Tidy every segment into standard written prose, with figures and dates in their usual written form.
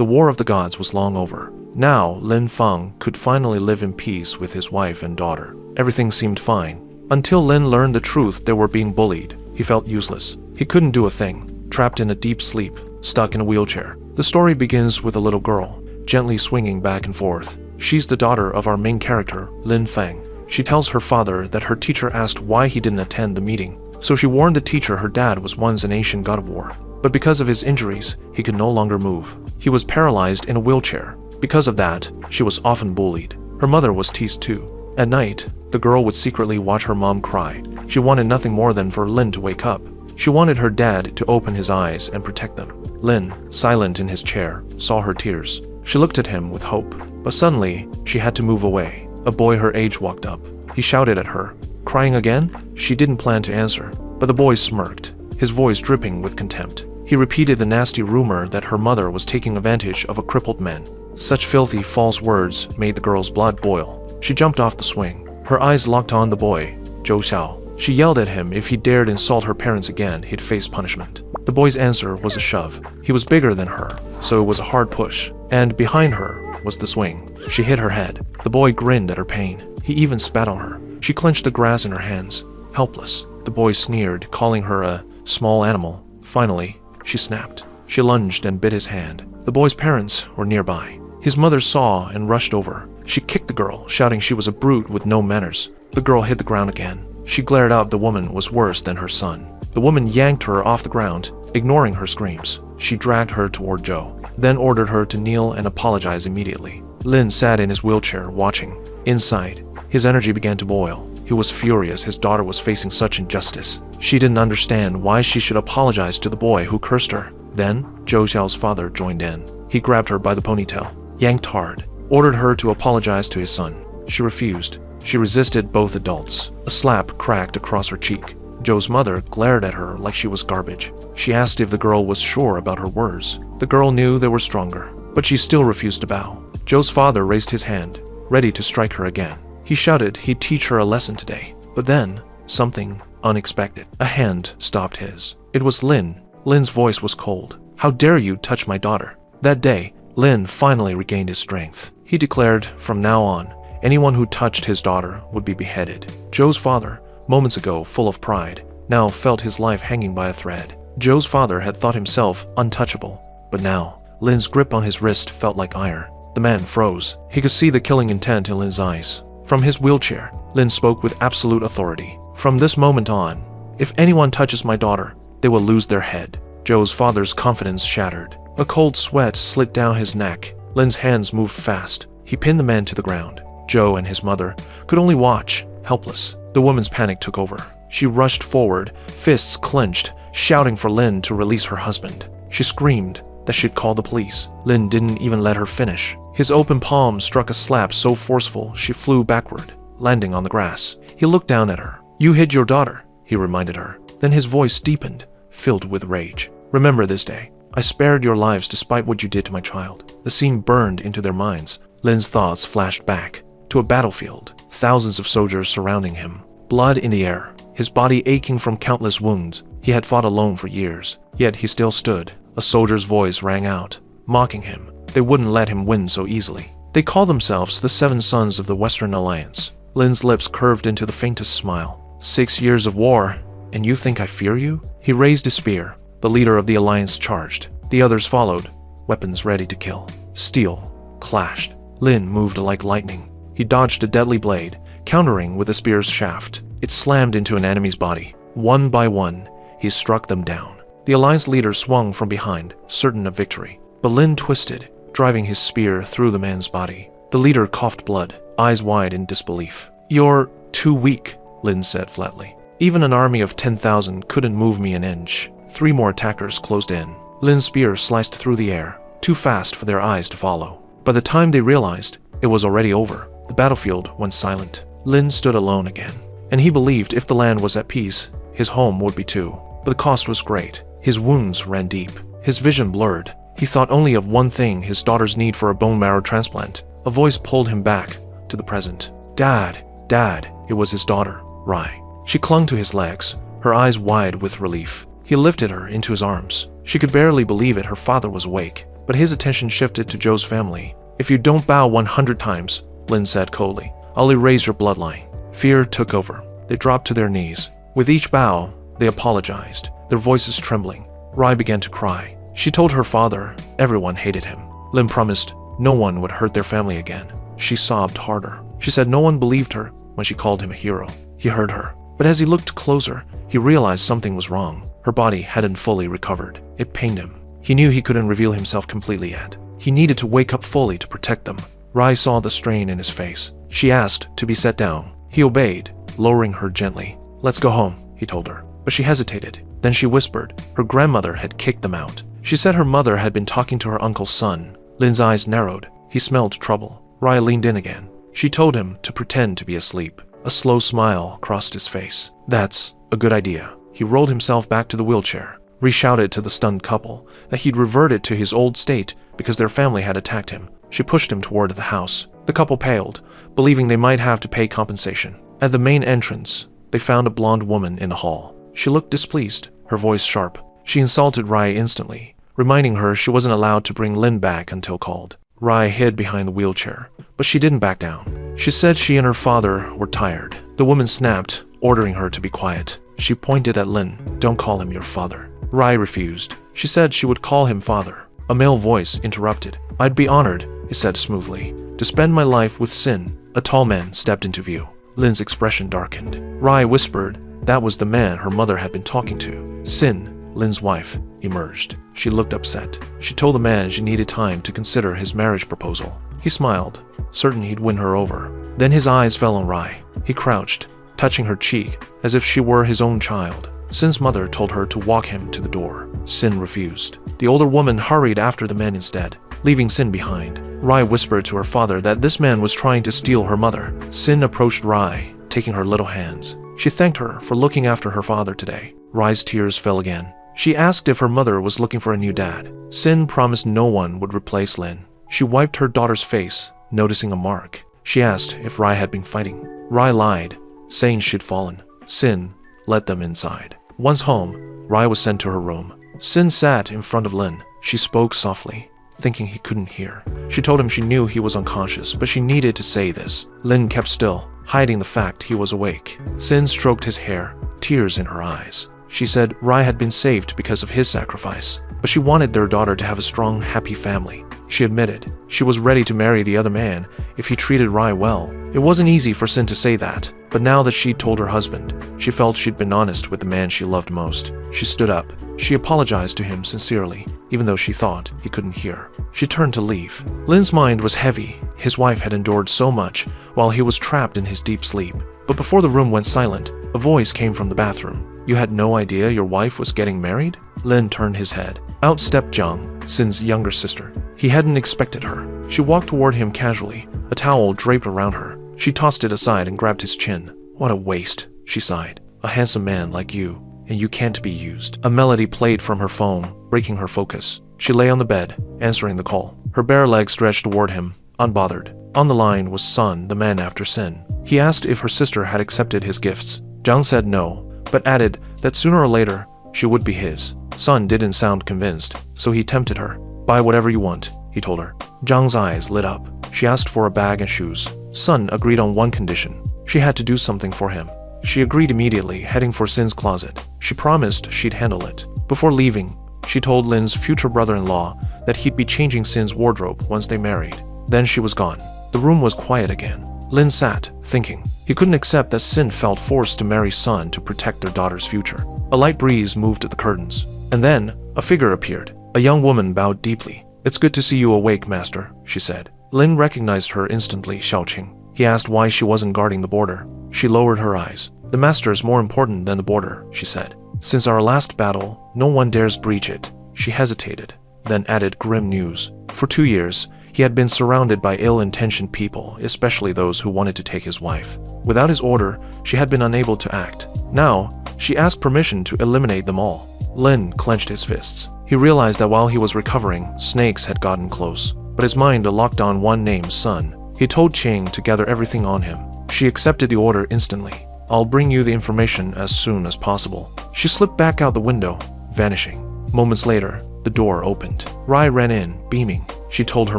The War of the Gods was long over. Now, Lin Feng could finally live in peace with his wife and daughter. Everything seemed fine. Until Lin learned the truth, they were being bullied. He felt useless. He couldn't do a thing, trapped in a deep sleep, stuck in a wheelchair. The story begins with a little girl, gently swinging back and forth. She's the daughter of our main character, Lin Feng. She tells her father that her teacher asked why he didn't attend the meeting. So she warned the teacher her dad was once an ancient god of war. But because of his injuries, he could no longer move. He was paralyzed in a wheelchair. Because of that, she was often bullied. Her mother was teased too. At night, the girl would secretly watch her mom cry. She wanted nothing more than for Lin to wake up. She wanted her dad to open his eyes and protect them. Lin, silent in his chair, saw her tears. She looked at him with hope. But suddenly, she had to move away. A boy her age walked up. He shouted at her. Crying again? She didn't plan to answer. But the boy smirked, his voice dripping with contempt. He repeated the nasty rumor that her mother was taking advantage of a crippled man. Such filthy, false words made the girl's blood boil. She jumped off the swing. Her eyes locked on the boy, Zhou Xiao. She yelled at him if he dared insult her parents again, he'd face punishment. The boy's answer was a shove. He was bigger than her, so it was a hard push. And behind her was the swing. She hit her head. The boy grinned at her pain. He even spat on her. She clenched the grass in her hands, helpless. The boy sneered, calling her a small animal. Finally, she snapped. She lunged and bit his hand. The boy's parents were nearby. His mother saw and rushed over. She kicked the girl, shouting she was a brute with no manners. The girl hit the ground again. She glared out the woman was worse than her son. The woman yanked her off the ground, ignoring her screams. She dragged her toward Zhou, then ordered her to kneel and apologize immediately. Lin sat in his wheelchair, watching. Inside, his energy began to boil. He was furious his daughter was facing such injustice. She didn't understand why she should apologize to the boy who cursed her. Then, Zhou Xiao's father joined in. He grabbed her by the ponytail, yanked hard, ordered her to apologize to his son. She refused. She resisted both adults. A slap cracked across her cheek. Zhou's mother glared at her like she was garbage. She asked if the girl was sure about her words. The girl knew they were stronger, but she still refused to bow. Zhou's father raised his hand, ready to strike her again. He shouted he'd teach her a lesson today. But then, something unexpected. A hand stopped his. It was Lin. Lin's voice was cold. How dare you touch my daughter? That day, Lin finally regained his strength. He declared, from now on, anyone who touched his daughter would be beheaded. Zhou's father, moments ago full of pride, now felt his life hanging by a thread. Zhou's father had thought himself untouchable, but now, Lin's grip on his wrist felt like iron. The man froze. He could see the killing intent in Lin's eyes. From his wheelchair, Lin spoke with absolute authority. From this moment on, if anyone touches my daughter, they will lose their head. Zhou's father's confidence shattered. A cold sweat slid down his neck. Lin's hands moved fast. He pinned the man to the ground. Zhou and his mother could only watch, helpless. The woman's panic took over. She rushed forward, fists clenched, shouting for Lin to release her husband. She screamed that she'd call the police. Lin didn't even let her finish. His open palm struck a slap so forceful she flew backward, landing on the grass. He looked down at her. You hit your daughter, he reminded her. Then his voice deepened, filled with rage. Remember this day. I spared your lives despite what you did to my child. The scene burned into their minds. Lin's thoughts flashed back to a battlefield, thousands of soldiers surrounding him, blood in the air, his body aching from countless wounds. He had fought alone for years, yet he still stood. A soldier's voice rang out, mocking him. They wouldn't let him win so easily. They called themselves the Seven Sons of the Western Alliance. Lin's lips curved into the faintest smile. 6 years of war, and you think I fear you? He raised his spear. The leader of the alliance charged. The others followed, weapons ready to kill. Steel clashed. Lin moved like lightning. He dodged a deadly blade, countering with a spear's shaft. It slammed into an enemy's body. One by one, he struck them down. The alliance leader swung from behind, certain of victory. But Lin twisted, driving his spear through the man's body. The leader coughed blood, eyes wide in disbelief. You're too weak, Lin said flatly. Even an army of 10,000 couldn't move me an inch. 3 more attackers closed in. Lin's spear sliced through the air, too fast for their eyes to follow. By the time they realized, it was already over. The battlefield went silent. Lin stood alone again, and he believed if the land was at peace, his home would be too. But the cost was great. His wounds ran deep. His vision blurred. He thought only of one thing, his daughter's need for a bone marrow transplant. A voice pulled him back to the present. Dad, Dad, it was his daughter, Rai. She clung to his legs, her eyes wide with relief. He lifted her into his arms. She could barely believe it, her father was awake. but his attention shifted to Joe's family. "If you don't bow 100 times, Lin said coldly, "I'll erase your bloodline." Fear took over. They dropped to their knees. With each bow, they apologized, their voices trembling. Rai began to cry. She told her father everyone hated him. Lin promised no one would hurt their family again. She sobbed harder. She said no one believed her when she called him a hero. He heard her. But as he looked closer, he realized something was wrong. Her body hadn't fully recovered. It pained him. He knew he couldn't reveal himself completely yet. He needed to wake up fully to protect them. Rai saw the strain in his face. She asked to be set down. He obeyed, lowering her gently. "Let's go home," he told her. But she hesitated. Then she whispered her grandmother had kicked them out. She said her mother had been talking to her uncle's son. Lin's eyes narrowed. He smelled trouble. Rai leaned in again. She told him to pretend to be asleep. A slow smile crossed his face. "That's a good idea." He rolled himself back to the wheelchair, re-shouted to the stunned couple that he'd reverted to his old state because their family had attacked him. She pushed him toward the house. The couple paled, believing they might have to pay compensation. At the main entrance, they found a blonde woman in the hall. She looked displeased, her voice sharp. She insulted Rai instantly, reminding her she wasn't allowed to bring Lin back until called. Rai hid behind the wheelchair, but she didn't back down. She said she and her father were tired. The woman snapped, ordering her to be quiet. She pointed at Lin. "Don't call him your father." Rai refused. She said she would call him father. A male voice interrupted. "I'd be honored," he said smoothly, "to spend my life with Sin." A tall man stepped into view. Lin's expression darkened. Rai whispered that was the man her mother had been talking to. Sin, Lin's wife, emerged. She looked upset. She told the man she needed time to consider his marriage proposal. He smiled, certain he'd win her over. Then his eyes fell on Rai. He crouched, touching her cheek as if she were his own child. Sin's mother told her to walk him to the door. Sin refused. The older woman hurried after the man instead, leaving Sin behind. Rai whispered to her father that this man was trying to steal her mother. Sin approached Rai, taking her little hands. She thanked her for looking after her father today. Rai's tears fell again. She asked if her mother was looking for a new dad. Sin promised no one would replace Lin. She wiped her daughter's face, noticing a mark. She asked if Rai had been fighting. Rai lied, saying she'd fallen. Sin led them inside. Once home, Rai was sent to her room. Sin sat in front of Lin. She spoke softly, thinking he couldn't hear. She told him she knew he was unconscious, but she needed to say this. Lin kept still, hiding the fact he was awake. Sin stroked his hair, tears in her eyes. She said Rai had been saved because of his sacrifice, but she wanted their daughter to have a strong, happy family. She admitted she was ready to marry the other man if he treated Rai well. It wasn't easy for Sin to say that, but now that she'd told her husband, she felt she'd been honest with the man she loved most. She stood up. She apologized to him sincerely, even though she thought he couldn't hear. She turned to leave. Lin's mind was heavy. His wife had endured so much while he was trapped in his deep sleep. But before the room went silent, a voice came from the bathroom. "You had no idea your wife was getting married?" Lin turned his head. Out stepped Zhang, Sin's younger sister. He hadn't expected her. She walked toward him casually, a towel draped around her. She tossed it aside and grabbed his chin. "What a waste," she sighed. "A handsome man like you, and you can't be used." A melody played from her phone, breaking her focus. She lay on the bed, answering the call. Her bare legs stretched toward him, unbothered. On the line was Sun, the man after Sin. He asked if her sister had accepted his gifts. Zhang said no, but added that sooner or later, she would be his. Sun didn't sound convinced, so he tempted her. "Buy whatever you want," he told her. Zhang's eyes lit up. She asked for a bag and shoes. Sun agreed on one condition. She had to do something for him. She agreed immediately, heading for Sin's closet. She promised she'd handle it. Before leaving, she told Lin's future brother-in-law that he'd be changing Sin's wardrobe once they married. Then she was gone. The room was quiet again. Lin sat, thinking. He couldn't accept that Sin felt forced to marry Sun to protect their daughter's future. A light breeze moved at the curtains. And then, a figure appeared. A young woman bowed deeply. "It's good to see you awake, master," she said. Lin recognized her instantly, Xiaoqing. He asked why she wasn't guarding the border. She lowered her eyes. "The master is more important than the border," she said. "Since our last battle, no one dares breach it." She hesitated, then added grim news. For 2 years, he had been surrounded by ill-intentioned people, especially those who wanted to take his wife. Without his order, she had been unable to act. Now, she asked permission to eliminate them all. Lin clenched his fists. He realized that while he was recovering, snakes had gotten close, but his mind locked on one named Sun. He told Ching to gather everything on him. She accepted the order instantly. "I'll bring you the information as soon as possible." She slipped back out the window, vanishing. Moments later, The door opened. Rai ran in, beaming. She told her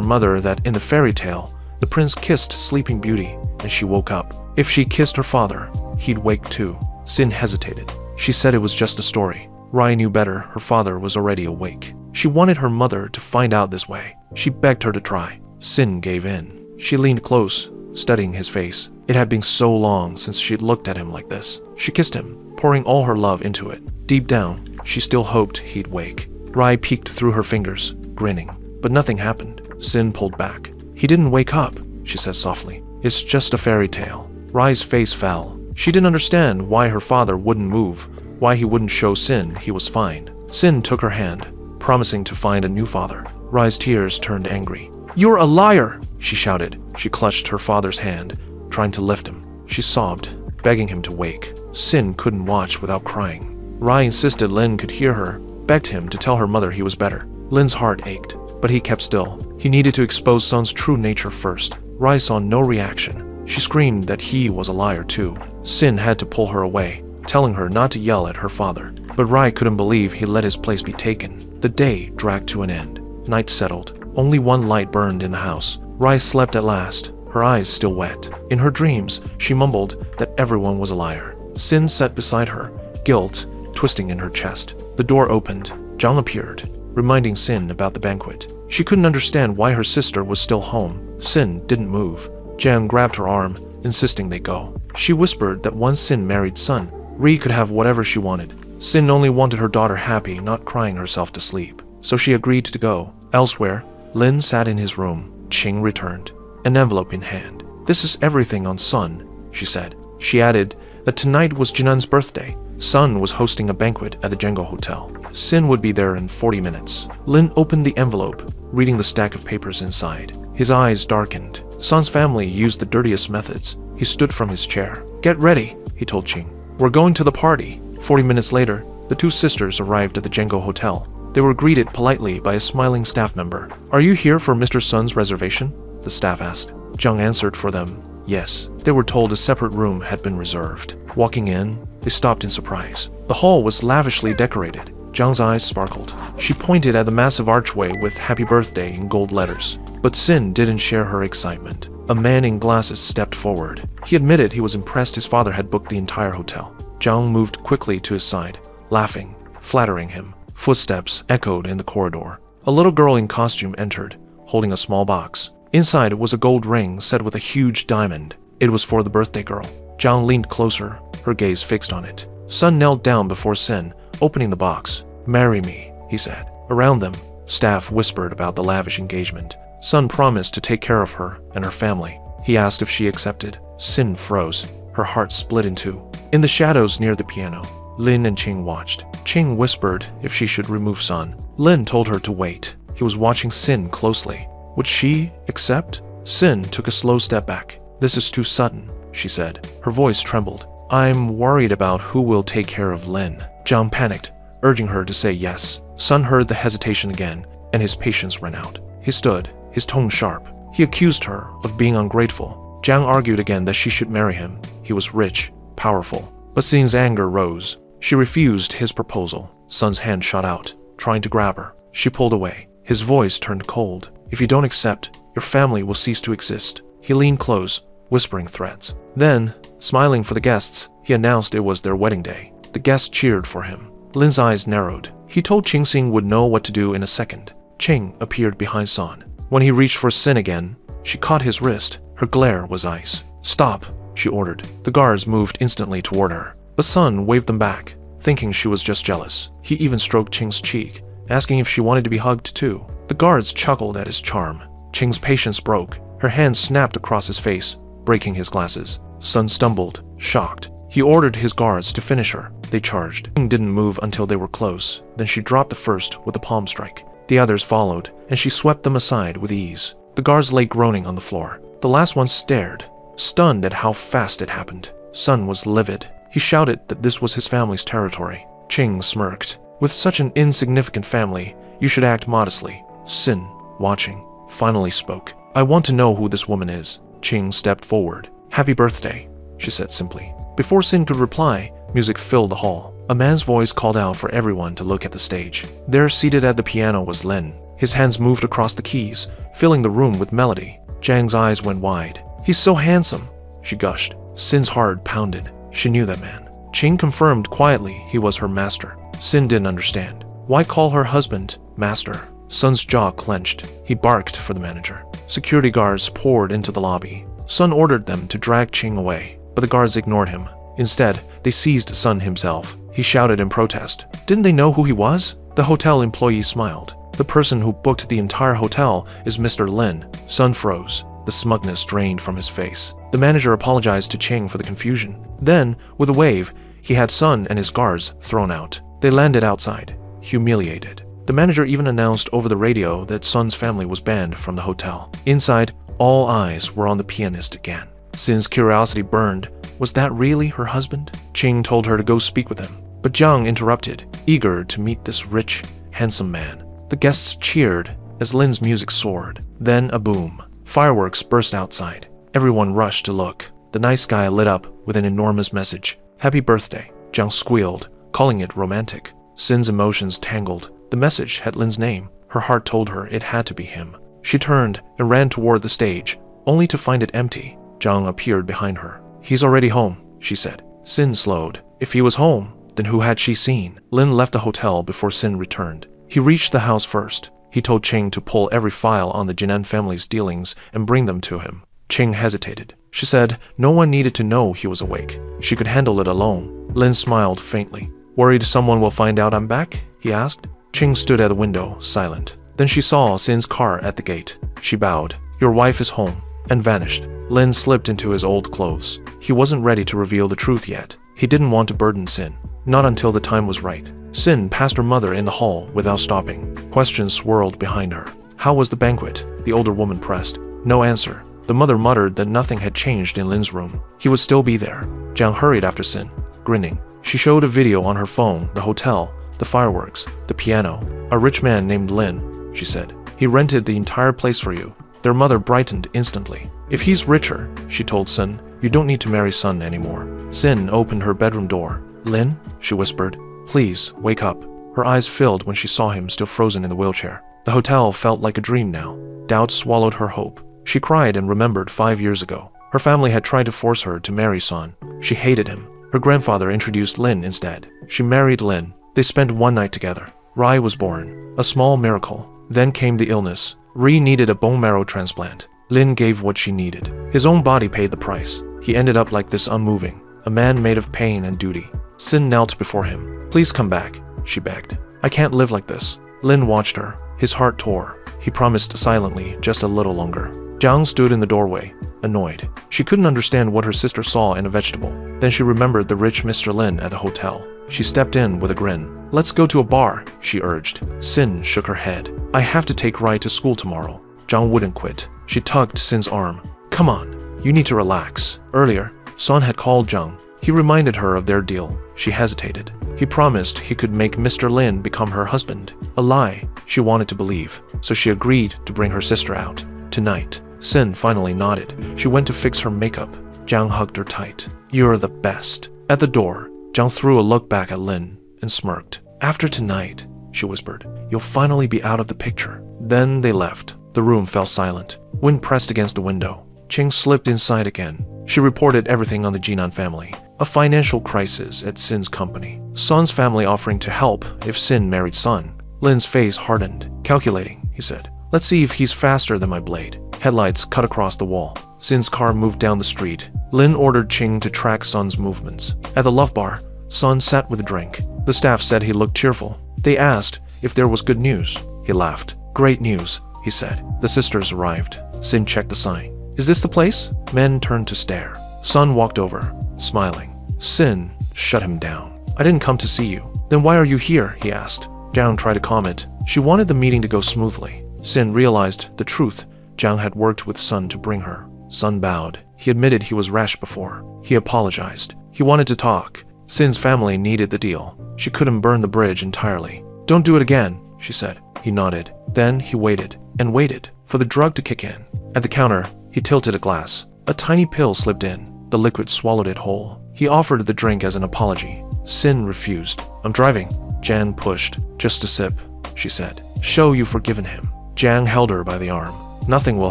mother that in the fairy tale, the prince kissed Sleeping Beauty, and she woke up. If she kissed her father, he'd wake too. Sin hesitated. She said it was just a story. Rai knew better. Her father was already awake. She wanted her mother to find out this way. She begged her to try. Sin gave in. She leaned close, studying his face. It had been so long since she'd looked at him like this. She kissed him, pouring all her love into it. Deep down, she still hoped he'd wake. Rai peeked through her fingers, grinning. But nothing happened. Sin pulled back. He didn't wake up, she said softly. It's just a fairy tale. Rai's face fell. She didn't understand why her father wouldn't move, why he wouldn't show Sin he was fine. Sin took her hand, promising to find a new father. Rai's tears turned angry. You're a liar, she shouted. She clutched her father's hand, trying to lift him. She sobbed, begging him to wake. Sin couldn't watch without crying. Rai insisted Lin could hear her, begged him to tell her mother he was better. Lin's heart ached, but he kept still. He needed to expose Sun's true nature first. Rai saw no reaction. She screamed that he was a liar too. Sin had to pull her away, telling her not to yell at her father. But Rai couldn't believe he let his place be taken. The day dragged to an end. Night settled. Only one light burned in the house. Rai slept at last, her eyes still wet. In her dreams, she mumbled that everyone was a liar. Sin sat beside her, guilt twisting in her chest. The door opened. Zhang appeared, reminding Sin about the banquet. She couldn't understand why her sister was still home. Sin didn't move. Jiang grabbed her arm, insisting they go. She whispered that once Sin married Sun, Ri could have whatever she wanted. Sin only wanted her daughter happy, not crying herself to sleep. So she agreed to go. Elsewhere, Lin sat in his room. Qing returned, an envelope in hand. This is everything on Sun, she said. She added that tonight was Jinan's birthday. Sun was hosting a banquet at the Django Hotel. Sin would be there in 40 minutes. Lin opened the envelope, reading the stack of papers inside. His eyes darkened. Sun's family used the dirtiest methods. He stood from his chair. Get ready, he told Qing. We're going to the party. 40 minutes later, the two sisters arrived at the Django Hotel. They were greeted politely by a smiling staff member. Are you here for Mr. Sun's reservation? The staff asked. Zhang answered for them. Yes. They were told a separate room had been reserved. Walking in, they stopped in surprise. The hall was lavishly decorated. Zhang's eyes sparkled. She pointed at the massive archway with Happy Birthday in gold letters. But Sin didn't share her excitement. A man in glasses stepped forward. He admitted he was impressed his father had booked the entire hotel. Zhang moved quickly to his side, laughing, flattering him. Footsteps echoed in the corridor. A little girl in costume entered, holding a small box. Inside was a gold ring set with a huge diamond. It was for the birthday girl. Zhang leaned closer, her gaze fixed on it. Sun knelt down before Sin, opening the box. Marry me, he said. Around them, staff whispered about the lavish engagement. Sun promised to take care of her and her family. He asked if she accepted. Sin froze. Her heart split in two. In the shadows near the piano, Lin and Qing watched. Qing whispered if she should remove Sun. Lin told her to wait. He was watching Sin closely. Would she accept? Sin took a slow step back. This is too sudden, she said. Her voice trembled. I'm worried about who will take care of Lin. Zhang panicked, urging her to say yes. Sun heard the hesitation again, and his patience ran out. He stood, his tone sharp. He accused her of being ungrateful. Zhang argued again that she should marry him. He was rich, powerful. But Sin's anger rose. She refused his proposal. Sun's hand shot out, trying to grab her. She pulled away. His voice turned cold. If you don't accept, your family will cease to exist. He leaned close, whispering threats. Then, smiling for the guests, he announced it was their wedding day. The guests cheered for him. Lin's eyes narrowed. He told Qing Xing would know what to do in a second. Qing appeared behind Sun. When he reached for Sin again, she caught his wrist. Her glare was ice. Stop, she ordered. The guards moved instantly toward her. But Sun waved them back, thinking she was just jealous. He even stroked Qing's cheek, asking if she wanted to be hugged too. The guards chuckled at his charm. Qing's patience broke. Her hand snapped across his face, breaking his glasses. Sun stumbled, shocked. He ordered his guards to finish her. They charged. Qing didn't move until they were close. Then she dropped the first with a palm strike. The others followed, and she swept them aside with ease. The guards lay groaning on the floor. The last one stared, stunned at how fast it happened. Sun was livid. He shouted that this was his family's territory. Qing smirked. With such an insignificant family, you should act modestly. Sin, watching, finally spoke. I want to know who this woman is. Qing stepped forward. Happy birthday, she said simply. Before Sin could reply, music filled the hall. A man's voice called out for everyone to look at the stage. There, seated at the piano, was Lin. His hands moved across the keys, filling the room with melody. Zhang's eyes went wide. "He's so handsome," she gushed. Sin's heart pounded. She knew that man. Qing confirmed quietly he was her master. Sin didn't understand. Why call her husband master? Sun's jaw clenched. He barked for the manager. Security guards poured into the lobby. Sun ordered them to drag Qing away, but the guards ignored him. Instead, they seized Sun himself. He shouted in protest. Didn't they know who he was? The hotel employee smiled. The person who booked the entire hotel is Mr. Lin. Sun froze. The smugness drained from his face. The manager apologized to Qing for the confusion. Then, with a wave, he had Sun and his guards thrown out. They landed outside, humiliated. The manager even announced over the radio that Sun's family was banned from the hotel. Inside, all eyes were on the pianist again. Sin's curiosity burned. Was that really her husband? Qing told her to go speak with him. But Zhang interrupted, eager to meet this rich, handsome man. The guests cheered as Lin's music soared. Then a boom. Fireworks burst outside. Everyone rushed to look. The night sky lit up with an enormous message. "Happy birthday," Zhang squealed, calling it romantic. Sin's emotions tangled. The message had Lin's name. Her heart told her it had to be him. She turned and ran toward the stage, only to find it empty. Zhang appeared behind her. "He's already home," she said. Sin slowed. If he was home, then who had she seen? Lin left the hotel before Sin returned. He reached the house first. He told Qing to pull every file on the Jinan family's dealings and bring them to him. Qing hesitated. She said no one needed to know he was awake. She could handle it alone. Lin smiled faintly. "Worried someone will find out I'm back?" he asked. Qing stood at the window, silent. Then she saw Sin's car at the gate. She bowed. "Your wife is home," and vanished. Lin slipped into his old clothes. He wasn't ready to reveal the truth yet. He didn't want to burden Sin. Not until the time was right. Sin passed her mother in the hall without stopping. Questions swirled behind her. "How was the banquet?" the older woman pressed. No answer. The mother muttered that nothing had changed in Lin's room. He would still be there. Zhang hurried after Sin, grinning. She showed a video on her phone, the hotel, the fireworks, the piano. "A rich man named Lin," she said. "He rented the entire place for you." Their mother brightened instantly. "If he's richer," she told Sin, "you don't need to marry Sun anymore." Sin opened her bedroom door. "Lin?" she whispered. "Please, wake up." Her eyes filled when she saw him still frozen in the wheelchair. The hotel felt like a dream now. Doubt swallowed her hope. She cried and remembered 5 years ago. Her family had tried to force her to marry Sun. She hated him. Her grandfather introduced Lin instead. She married Lin. They spent one night together. Rai was born. A small miracle. Then came the illness. Ri needed a bone marrow transplant. Lin gave what she needed. His own body paid the price. He ended up like this, unmoving. A man made of pain and duty. Sin knelt before him. "Please come back," she begged. "I can't live like this." Lin watched her. His heart tore. He promised silently, just a little longer. Zhang stood in the doorway, annoyed. She couldn't understand what her sister saw in a vegetable. Then she remembered the rich Mr. Lin at the hotel. She stepped in with a grin. "Let's go to a bar," she urged. Sin shook her head. "I have to take Rai to school tomorrow." Zhang wouldn't quit. She tugged Sin's arm. "Come on, you need to relax." Earlier, Sun had called Zhang. He reminded her of their deal. She hesitated. He promised he could make Mr. Lin become her husband. A lie she wanted to believe, so she agreed to bring her sister out. Tonight. Sin finally nodded. She went to fix her makeup. Zhang hugged her tight. "You're the best." At the door, Zhang threw a look back at Lin and smirked. "After tonight," she whispered, "you'll finally be out of the picture." Then they left. The room fell silent. Wind pressed against the window. Qing slipped inside again. She reported everything on the Jinan family. A financial crisis at Sin's company. Sun's family offering to help if Sin married Sun. Lin's face hardened. "Calculating," he said. "Let's see if he's faster than my blade." Headlights cut across the wall. Sin's car moved down the street. Lin ordered Qing to track Sun's movements. At the love bar, Sun sat with a drink. The staff said he looked cheerful. They asked if there was good news. He laughed. "Great news," he said. The sisters arrived. Sin checked the sign. "Is this the place?" Men turned to stare. Sun walked over, smiling. Sin shut him down. "I didn't come to see you." "Then why are you here?" he asked. Zhang tried to calm it. She wanted the meeting to go smoothly. Sin realized the truth. Zhang had worked with Sun to bring her. Sun bowed. He admitted he was rash before. He apologized. He wanted to talk. Sin's family needed the deal. She couldn't burn the bridge entirely. "Don't do it again," she said. He nodded. Then he waited and waited for the drug to kick in. At the counter, he tilted a glass. A tiny pill slipped in. The liquid swallowed it whole. He offered the drink as an apology. Sin refused. I'm driving. Jan pushed. Just a sip, she said. Show you've forgiven him. Jiang held her by the arm. Nothing will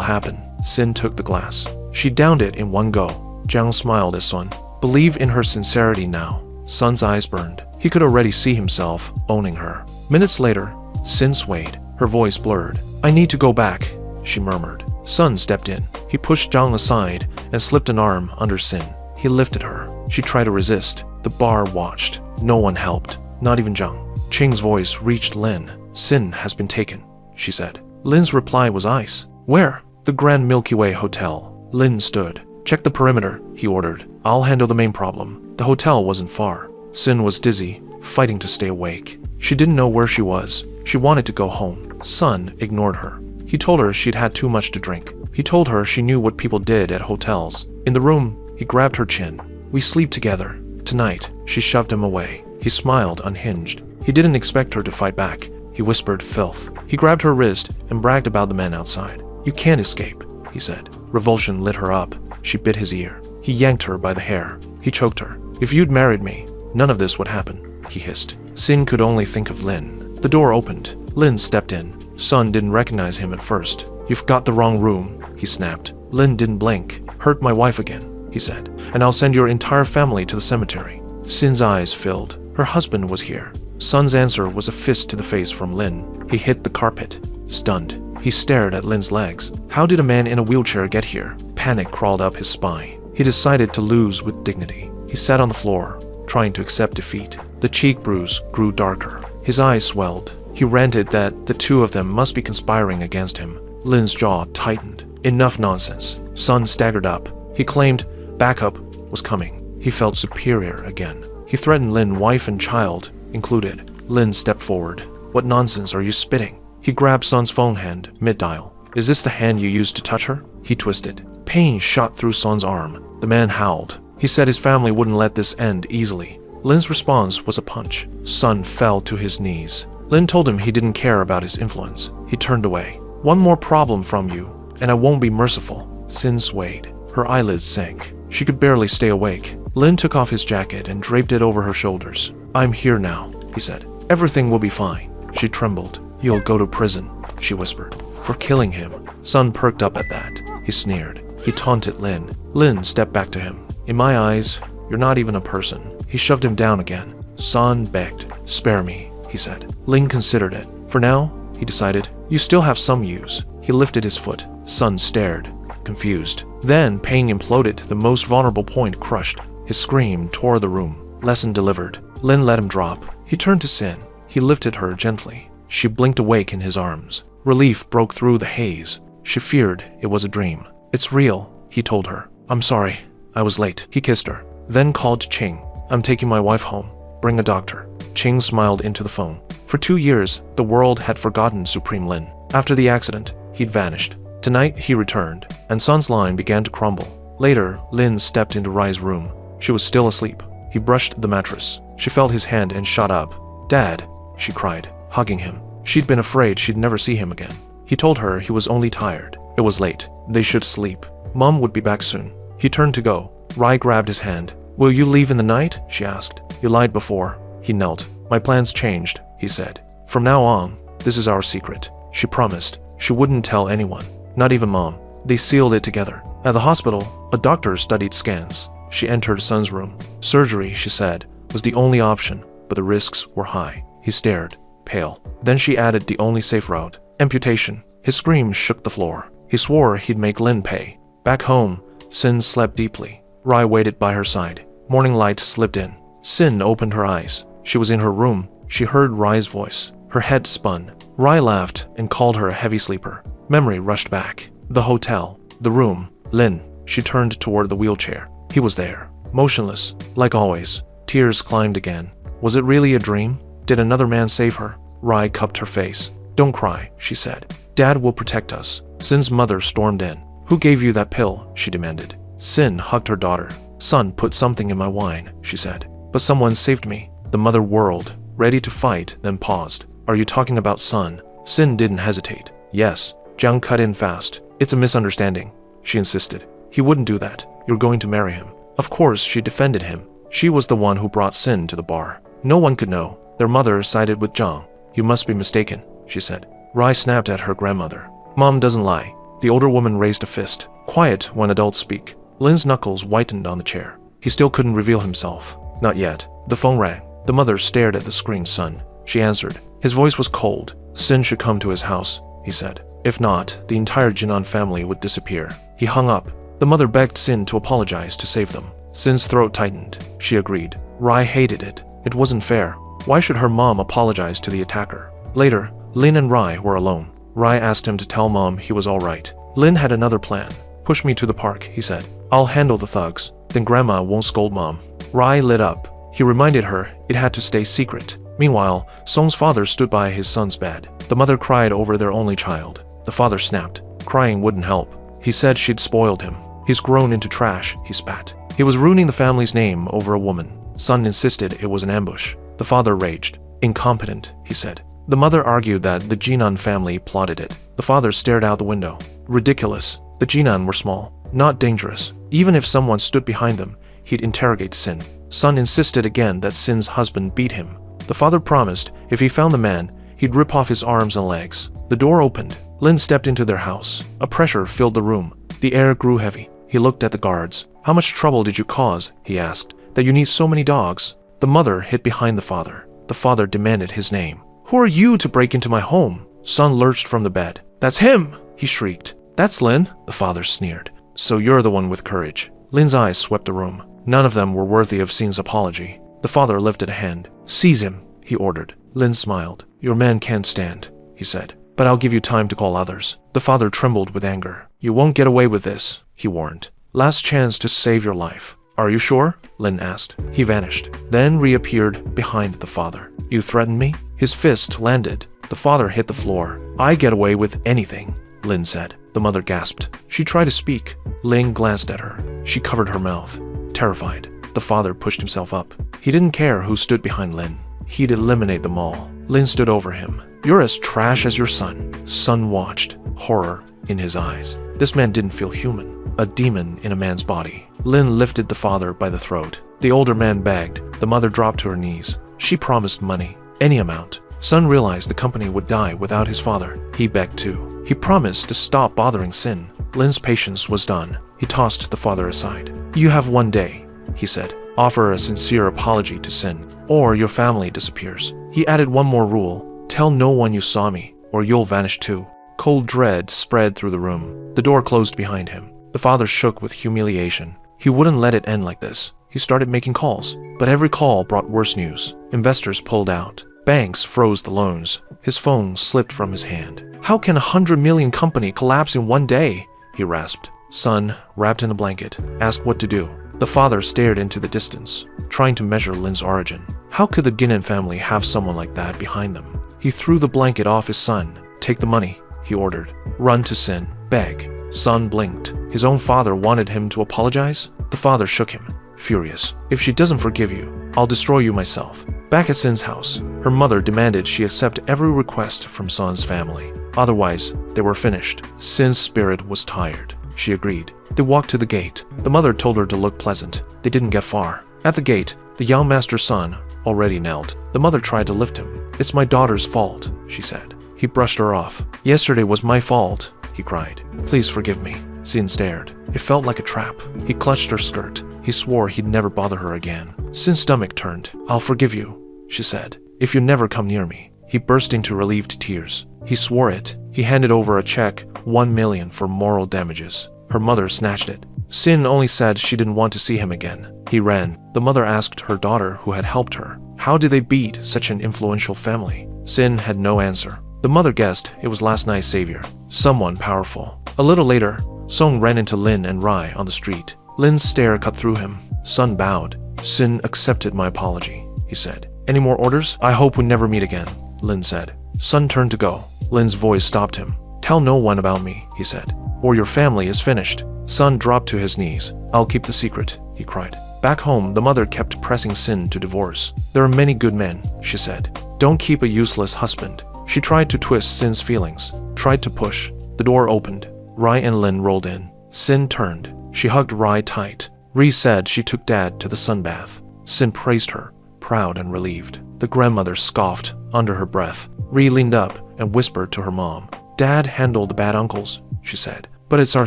happen. Sin took the glass. She downed it in one go. Jiang smiled at Sun. Believe in her sincerity now. Sun's eyes burned. He could already see himself owning her. Minutes later, Sin swayed. Her voice blurred. I need to go back, she murmured. Sun stepped in. He pushed Jiang aside and slipped an arm under Sin. He lifted her. She tried to resist. The bar watched. No one helped. Not even Jiang. Qing's voice reached Lin. Sin has been taken, she said. Lin's reply was ice. Where? The Grand Milky Way Hotel. Lin stood. Check the perimeter, he ordered. I'll handle the main problem. The hotel wasn't far. Sin was dizzy, fighting to stay awake. She didn't know where she was. She wanted to go home. Sun ignored her. He told her she'd had too much to drink. He told her she knew what people did at hotels. In the room, he grabbed her chin. We sleep together. Tonight, she shoved him away. He smiled, unhinged. He didn't expect her to fight back. He whispered filth. He grabbed her wrist and bragged about the men outside. You can't escape, he said. Revulsion lit her up. She bit his ear. He yanked her by the hair. He choked her. If you'd married me, none of this would happen, he hissed. Sin could only think of Lin. The door opened. Lin stepped in. Sun didn't recognize him at first. You've got the wrong room, he snapped. Lin didn't blink. Hurt my wife again, he said, and I'll send your entire family to the cemetery. Sin's eyes filled. Her husband was here. Sun's answer was a fist to the face from Lin. He hit the carpet. Stunned, he stared at Lin's legs. How did a man in a wheelchair get here? Panic crawled up his spine. He decided to lose with dignity. He sat on the floor, trying to accept defeat. The cheek bruise grew darker. His eyes swelled. He ranted that the two of them must be conspiring against him. Lin's jaw tightened. Enough nonsense. Sun staggered up. He claimed backup was coming. He felt superior again. He threatened Lin, wife and child included. Lin stepped forward. What nonsense are you spitting? He grabbed Sun's phone hand, mid-dial. Is this the hand you used to touch her? He twisted. Pain shot through Sun's arm. The man howled. He said his family wouldn't let this end easily. Lin's response was a punch. Sun fell to his knees. Lin told him he didn't care about his influence. He turned away. One more problem from you, and I won't be merciful. Sin swayed. Her eyelids sank. She could barely stay awake. Lin took off his jacket and draped it over her shoulders. I'm here now, he said. Everything will be fine. She trembled. You'll go to prison, she whispered. For killing him. Sun perked up at that. He sneered. He taunted Lin. Lin stepped back to him. In my eyes, you're not even a person. He shoved him down again. Sun begged. Spare me, he said. Lin considered it. For now, he decided, you still have some use. He lifted his foot. Sun stared, confused. Then pain imploded, the most vulnerable point crushed. His scream tore the room. Lesson delivered. Lin let him drop. He turned to Sin. He lifted her gently. She blinked awake in his arms. Relief broke through the haze. She feared it was a dream. It's real, he told her. I'm sorry. I was late. He kissed her. Then called Qing. I'm taking my wife home. Bring a doctor. Qing smiled into the phone. For 2 years, the world had forgotten Supreme Lin. After the accident, he'd vanished. Tonight, he returned, and Sun's line began to crumble. Later, Lin stepped into Rai's room. She was still asleep. He brushed the mattress. She felt his hand and shot up. Dad, she cried, hugging him. She'd been afraid she'd never see him again. He told her he was only tired. It was late. They should sleep. Mom would be back soon. He turned to go. Rai grabbed his hand. Will you leave in the night? She asked. You lied before. He knelt. My plans changed, he said. From now on, this is our secret. She promised. She wouldn't tell anyone. Not even Mom. They sealed it together. At the hospital, a doctor studied scans. She entered Sun's room. Surgery, she said, was the only option, but the risks were high. He stared, pale. Then she added the only safe route, amputation. His scream shook the floor. He swore he'd make Lin pay. Back home, Sin slept deeply. Rai waited by her side. Morning light slipped in. Sin opened her eyes. She was in her room. She heard Rai's voice. Her head spun. Rai laughed and called her a heavy sleeper. Memory rushed back. The hotel. The room. Lin. She turned toward the wheelchair. He was there, motionless, like always. Tears climbed again. Was it really a dream? Did another man save her? Rai cupped her face. Don't cry, she said. Dad will protect us. Sin's mother stormed in. Who gave you that pill? She demanded. Sin hugged her daughter. Son put something in my wine, she said. But someone saved me. The mother whirled, ready to fight, then paused. Are you talking about Sun? Sin didn't hesitate. Yes. Jiang cut in fast. It's a misunderstanding, she insisted. He wouldn't do that. You're going to marry him. Of course, she defended him. She was the one who brought Sin to the bar. No one could know. Their mother sided with Zhang. You must be mistaken, she said. Rai snapped at her grandmother. Mom doesn't lie. The older woman raised a fist. Quiet when adults speak. Lin's knuckles whitened on the chair. He still couldn't reveal himself. Not yet. The phone rang. The mother stared at the screen's son. She answered. His voice was cold. Sin should come to his house, he said. If not, the entire Jinan family would disappear. He hung up. The mother begged Sin to apologize to save them. Sin's throat tightened. She agreed. Rai hated it. It wasn't fair. Why should her mom apologize to the attacker? Later, Lin and Rai were alone. Rai asked him to tell Mom he was all right. Lin had another plan. Push me to the park, he said. I'll handle the thugs. Then Grandma won't scold Mom. Rai lit up. He reminded her it had to stay secret. Meanwhile, Song's father stood by his son's bed. The mother cried over their only child. The father snapped. Crying wouldn't help. He said she'd spoiled him. He's grown into trash, he spat. He was ruining the family's name over a woman. Son insisted it was an ambush. The father raged. Incompetent, he said. The mother argued that the Jinan family plotted it. The father stared out the window. Ridiculous. The Jinan were small, not dangerous. Even if someone stood behind them, he'd interrogate Sin. Son insisted again that Sin's husband beat him. The father promised if he found the man, he'd rip off his arms and legs. The door opened. Lin stepped into their house. A pressure filled the room. The air grew heavy. He looked at the guards. How much trouble did you cause, he asked, that you need so many dogs? The mother hid behind the father. The father demanded his name. Who are you to break into my home? Son lurched from the bed. That's him, he shrieked. That's Lin, the father sneered. So you're the one with courage. Lin's eyes swept the room. None of them were worthy of Sin's apology. The father lifted a hand. Seize him, he ordered. Lin smiled. Your man can't stand, he said. But I'll give you time to call others. The father trembled with anger. You won't get away with this, he warned. Last chance to save your life. Are you sure? Lin asked. He vanished, then reappeared behind the father. You threaten me? His fist landed. The father hit the floor. I get away with anything, Lin said. The mother gasped. She tried to speak. Lin glanced at her. She covered her mouth, terrified. The father pushed himself up. He didn't care who stood behind Lin. He'd eliminate them all. Lin stood over him. You're as trash as your son. Son watched, horror in his eyes. This man didn't feel human. A demon in a man's body. Lin lifted the father by the throat. The older man begged. The mother dropped to her knees. She promised money, any amount. Son realized the company would die without his father. He begged too. He promised to stop bothering Sin. Lin's patience was done. He tossed the father aside. You have 1 day, he said. Offer a sincere apology to Sin, or your family disappears. He added one more rule. Tell no one you saw me, or you'll vanish too. Cold dread spread through the room. The door closed behind him. The father shook with humiliation. He wouldn't let it end like this. He started making calls, but every call brought worse news. Investors pulled out. Banks froze the loans. His phone slipped from his hand. How can a 100 million company collapse in 1 day? He rasped. Son, wrapped in a blanket, asked what to do. The father stared into the distance, trying to measure Lin's origin. How could the Ginan family have someone like that behind them? He threw the blanket off his son. Take the money, he ordered. Run to Sin. Beg. Son blinked. His own father wanted him to apologize? The father shook him, furious. If she doesn't forgive you, I'll destroy you myself. Back at Sin's house, her mother demanded she accept every request from Son's family. Otherwise, they were finished. Sin's spirit was tired. She agreed. They walked to the gate. The mother told her to look pleasant. They didn't get far. At the gate, the young master's son already knelt. The mother tried to lift him. It's my daughter's fault, she said. He brushed her off. Yesterday was my fault, he cried. Please forgive me. Sin stared. It felt like a trap. He clutched her skirt. He swore he'd never bother her again. Sin's stomach turned. I'll forgive you, she said, if you never come near me. He burst into relieved tears. He swore it. He handed over a check, 1 million for moral damages. Her mother snatched it. Sin only said she didn't want to see him again. He ran. The mother asked her daughter who had helped her. How did they beat such an influential family? Sin had no answer. The mother guessed it was last night's savior. Someone powerful. A little later, Song ran into Lin and Rai on the street. Lin's stare cut through him. Son bowed. Sin accepted my apology, he said. Any more orders? I hope we never meet again, Lin said. Son turned to go. Lin's voice stopped him. Tell no one about me, he said, or your family is finished. Son dropped to his knees. I'll keep the secret, he cried. Back home, the mother kept pressing Sin to divorce. There are many good men, she said. Don't keep a useless husband. She tried to twist Sin's feelings, tried to push. The door opened. Rai and Lin rolled in. Sin turned. She hugged Rai tight. Ri said she took Dad to the sunbath. Sin praised her, proud and relieved. The grandmother scoffed under her breath. Ri leaned up and whispered to her mom. Dad handled the bad uncles, she said. But it's our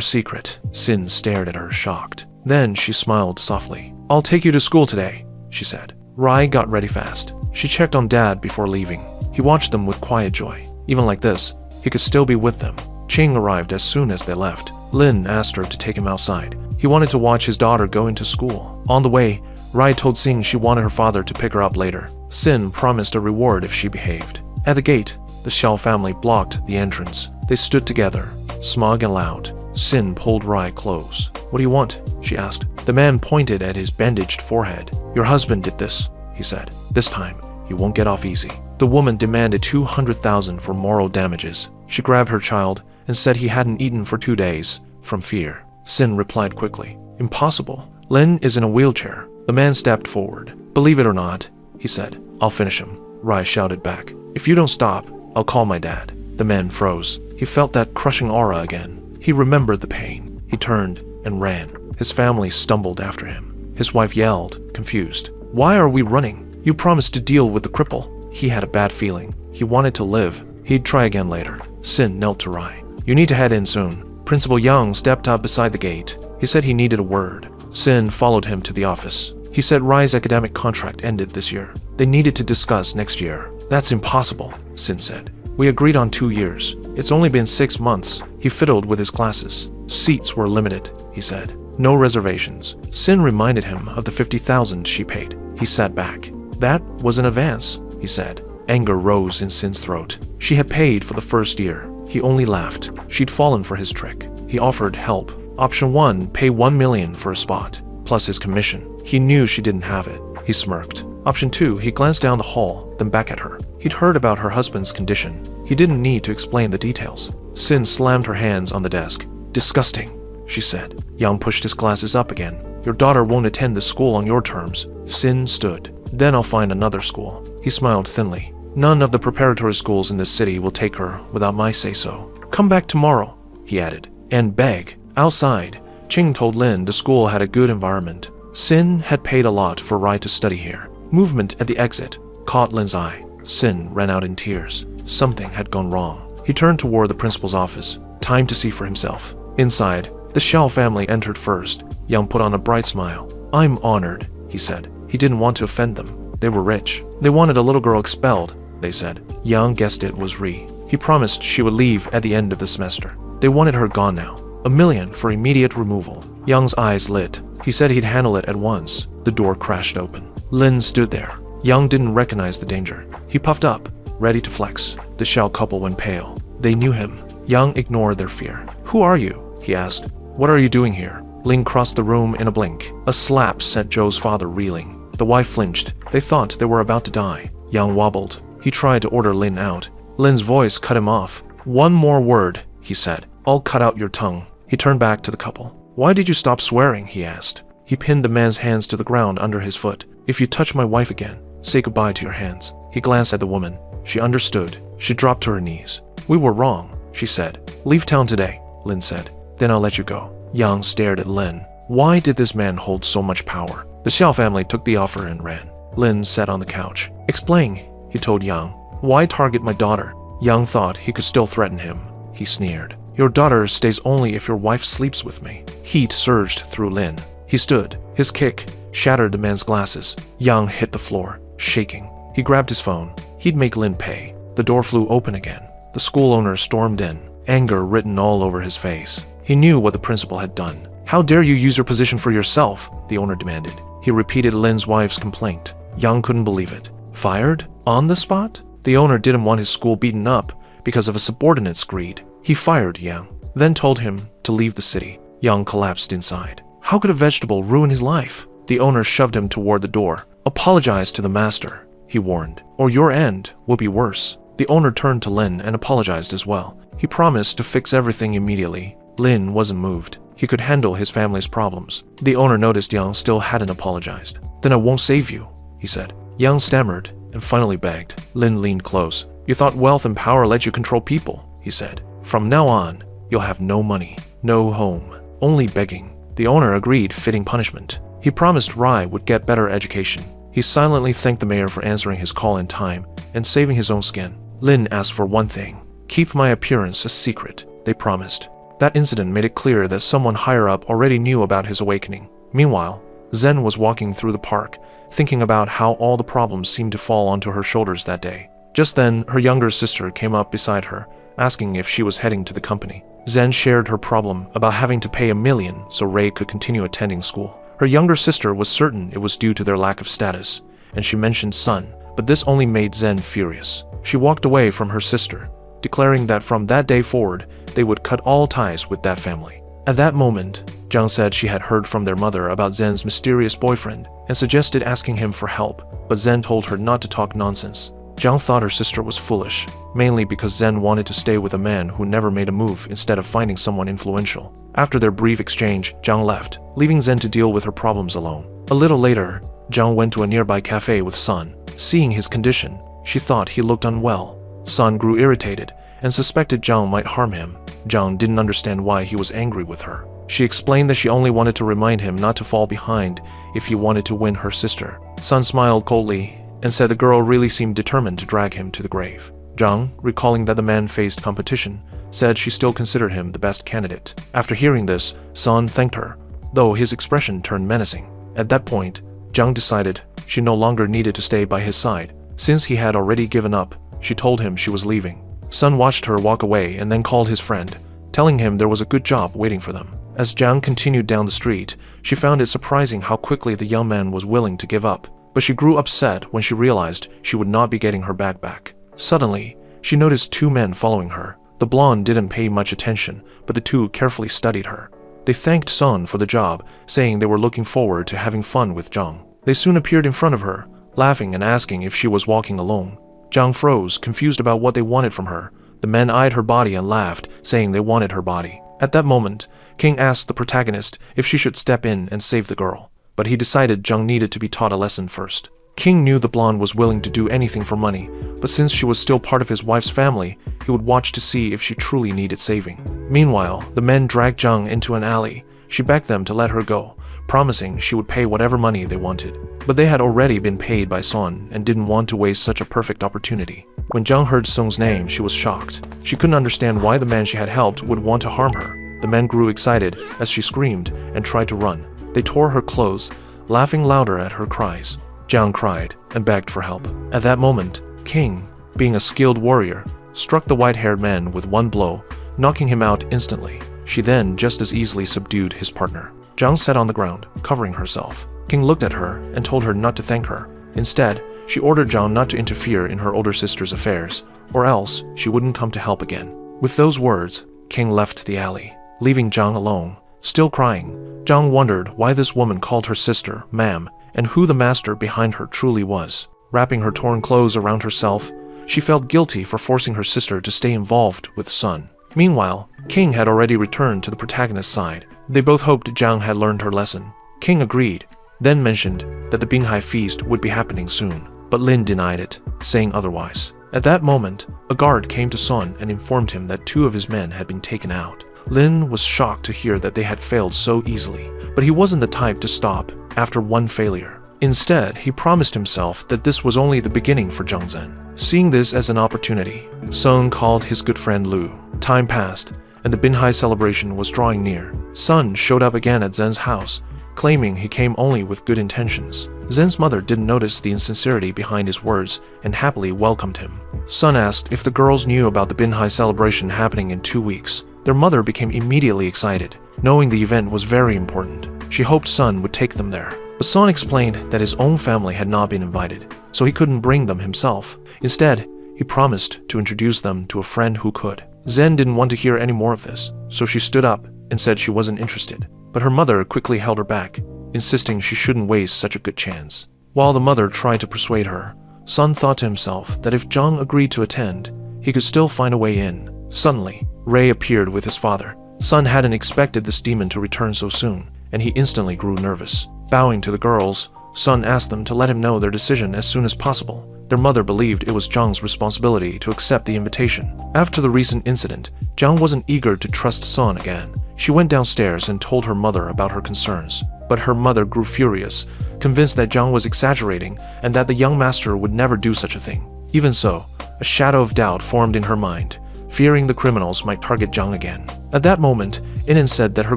secret. Sin stared at her, shocked. Then she smiled softly. I'll take you to school today, she said. Rai got ready fast. She checked on Dad before leaving. He watched them with quiet joy. Even like this, he could still be with them. Ching arrived as soon as they left. Lin asked her to take him outside. He wanted to watch his daughter go into school. On the way, Rai told Sing she wanted her father to pick her up later. Sin promised a reward if she behaved. At the gate, the Xiao family blocked the entrance. They stood together, smug and loud. Sin pulled Rai close. What do you want? She asked. The man pointed at his bandaged forehead. Your husband did this, he said. This time, you won't get off easy. The woman demanded 200,000 for moral damages. She grabbed her child and said he hadn't eaten for 2 days, from fear. Sin replied quickly. Impossible. Lin is in a wheelchair. The man stepped forward. Believe it or not, he said. I'll finish him. Rai shouted back. If you don't stop, I'll call my dad. The man froze. He felt that crushing aura again. He remembered the pain. He turned and ran. His family stumbled after him. His wife yelled, confused. Why are we running? You promised to deal with the cripple. He had a bad feeling. He wanted to live. He'd try again later. Sin knelt to Rai. You need to head in soon. Principal Young stepped up beside the gate. He said he needed a word. Sin followed him to the office. He said Rai's academic contract ended this year. They needed to discuss next year. That's impossible, Sin said. We agreed on 2 years. It's only been 6 months. He fiddled with his classes. Seats were limited, he said. No reservations. Sin reminded him of the 50,000 she paid. He sat back. That was an advance, he said. Anger rose in Sin's throat. She had paid for the first year. He only laughed. She'd fallen for his trick. He offered help. Option 1, pay 1 million for a spot, plus his commission. He knew she didn't have it. He smirked. Option 2, he glanced down the hall, then back at her. He'd heard about her husband's condition. He didn't need to explain the details. Sin slammed her hands on the desk. Disgusting, she said. Yang pushed his glasses up again. Your daughter won't attend this school on your terms. Sin stood. Then I'll find another school. He smiled thinly. None of the preparatory schools in this city will take her without my say-so. Come back tomorrow, he added, and beg. Outside, Ching told Lin the school had a good environment. Sin had paid a lot for Rai to study here. Movement at the exit caught Lin's eye. Sin ran out in tears. Something had gone wrong. He turned toward the principal's office. Time to see for himself. Inside, the Xiao family entered first. Yang put on a bright smile. I'm honored, he said. He didn't want to offend them. They were rich. They wanted a little girl expelled, they said. Yang guessed it was Ri. He promised she would leave at the end of the semester. They wanted her gone now. 1 million for immediate removal. Yang's eyes lit. He said he'd handle it at once. The door crashed open. Lin stood there. Yang didn't recognize the danger. He puffed up, ready to flex. The Xiao couple went pale. They knew him. Yang ignored their fear. Who are you? He asked. What are you doing here? Lin crossed the room in a blink. A slap sent Zhou's father reeling. The wife flinched. They thought they were about to die. Yang wobbled. He tried to order Lin out. Lin's voice cut him off. One more word, he said. I'll cut out your tongue. He turned back to the couple. Why did you stop swearing? He asked. He pinned the man's hands to the ground under his foot. If you touch my wife again, say goodbye to your hands. He glanced at the woman. She understood. She dropped to her knees. We were wrong, she said. Leave town today, Lin said. Then I'll let you go. Yang stared at Lin. Why did this man hold so much power? The Xiao family took the offer and ran. Lin sat on the couch. Explain, he told Yang. Why target my daughter? Yang thought he could still threaten him. He sneered. Your daughter stays only if your wife sleeps with me. Heat surged through Lin. He stood. His kick shattered the man's glasses. Yang hit the floor, shaking. He grabbed his phone. He'd make Lin pay. The door flew open again. The school owner stormed in, anger written all over his face. He knew what the principal had done. How dare you use your position for yourself? The owner demanded. He repeated Lin's wife's complaint. Yang couldn't believe it. Fired? On the spot? The owner didn't want his school beaten up because of a subordinate's greed. He fired Yang, then told him to leave the city. Yang collapsed inside. How could a vegetable ruin his life? The owner shoved him toward the door. Apologize to the master, he warned, or your end will be worse. The owner turned to Lin and apologized as well. He promised to fix everything immediately. Lin wasn't moved. He could handle his family's problems. The owner noticed Yang still hadn't apologized. Then I won't save you, he said. Yang stammered and finally begged. Lin leaned close. You thought wealth and power let you control people, he said. From now on, you'll have no money, no home, only begging. The owner agreed, fitting punishment. He promised Rai would get better education. He silently thanked the mayor for answering his call in time and saving his own skin. Lin asked for one thing: keep my appearance a secret. They promised. That incident made it clear that someone higher up already knew about his awakening. Meanwhile, Zen was walking through the park, thinking about how all the problems seemed to fall onto her shoulders that day. Just then, her younger sister came up beside her, asking if she was heading to the company. Zen shared her problem about having to pay $1 million so Ray could continue attending school. Her younger sister was certain it was due to their lack of status, and she mentioned Sun, but this only made Zen furious. She walked away from her sister, declaring that from that day forward, they would cut all ties with that family. At that moment, Zhang said she had heard from their mother about Zen's mysterious boyfriend and suggested asking him for help, but Zen told her not to talk nonsense. Zhang thought her sister was foolish, mainly because Zen wanted to stay with a man who never made a move instead of finding someone influential. After their brief exchange, Zhang left, leaving Zen to deal with her problems alone. A little later, Zhang went to a nearby cafe with Sun. Seeing his condition, she thought he looked unwell. Sun grew irritated and suspected Zhang might harm him. Zhang didn't understand why he was angry with her. She explained that she only wanted to remind him not to fall behind if he wanted to win her sister. Sun smiled coldly and said the girl really seemed determined to drag him to the grave. Zhang, recalling that the man faced competition, said she still considered him the best candidate. After hearing this, Sun thanked her, though his expression turned menacing. At that point, Zhang decided she no longer needed to stay by his side. Since he had already given up, she told him she was leaving. Sun watched her walk away and then called his friend, telling him there was a good job waiting for them. As Zhang continued down the street, she found it surprising how quickly the young man was willing to give up, but she grew upset when she realized she would not be getting her bag back. Suddenly, she noticed 2 men following her. The blonde didn't pay much attention, but the 2 carefully studied her. They thanked Sun for the job, saying they were looking forward to having fun with Zhang. They soon appeared in front of her, laughing and asking if she was walking alone. Zhang froze, confused about what they wanted from her. The men eyed her body and laughed, saying they wanted her body. At that moment, King asked the protagonist if she should step in and save the girl, but he decided Zhang needed to be taught a lesson first. King knew the blonde was willing to do anything for money, but since she was still part of his wife's family, he would watch to see if she truly needed saving. Meanwhile, the men dragged Zhang into an alley. She begged them to let her go, promising she would pay whatever money they wanted. But they had already been paid by Sun and didn't want to waste such a perfect opportunity. When Zhang heard Sung's name, she was shocked. She couldn't understand why the man she had helped would want to harm her. The men grew excited as she screamed and tried to run. They tore her clothes, laughing louder at her cries. Zhang cried and begged for help. At that moment, King, being a skilled warrior, struck the white-haired man with one blow, knocking him out instantly. She then just as easily subdued his partner. Zhang sat on the ground, covering herself. King looked at her and told her not to thank her. Instead, she ordered Zhang not to interfere in her older sister's affairs, or else she wouldn't come to help again. With those words, King left the alley, leaving Zhang alone. Still crying, Zhang wondered why this woman called her sister ma'am and who the master behind her truly was. Wrapping her torn clothes around herself, she felt guilty for forcing her sister to stay involved with Sun. Meanwhile, King had already returned to the protagonist's side. They both hoped Zhang had learned her lesson. King agreed, then mentioned that the Binghai feast would be happening soon, but Lin denied it, saying otherwise. At that moment, a guard came to Sun and informed him that 2 of his men had been taken out. Lin was shocked to hear that they had failed so easily, but he wasn't the type to stop after one failure. Instead, he promised himself that this was only the beginning for Zhang Zhen. Seeing this as an opportunity, Sun called his good friend Lu. Time passed, and the Binhai celebration was drawing near. Sun showed up again at Zhen's house, claiming he came only with good intentions. Zhen's mother didn't notice the insincerity behind his words and happily welcomed him. Sun asked if the girls knew about the Binhai celebration happening in 2 weeks. Their mother became immediately excited, knowing the event was very important. She hoped Sun would take them there. But Sun explained that his own family had not been invited, so he couldn't bring them himself. Instead, he promised to introduce them to a friend who could. Zhen didn't want to hear any more of this, so she stood up and said she wasn't interested. But her mother quickly held her back, insisting she shouldn't waste such a good chance. While the mother tried to persuade her, Sun thought to himself that if Zhang agreed to attend, he could still find a way in. Suddenly, Ray appeared with his father. Sun hadn't expected this demon to return so soon, and he instantly grew nervous. Bowing to the girls, Sun asked them to let him know their decision as soon as possible. Their mother believed it was Zhang's responsibility to accept the invitation. After the recent incident, Zhang wasn't eager to trust Sun again. She went downstairs and told her mother about her concerns. But her mother grew furious, convinced that Zhang was exaggerating and that the young master would never do such a thing. Even so, a shadow of doubt formed in her mind, fearing the criminals might target Zhang again. At that moment, Inen said that her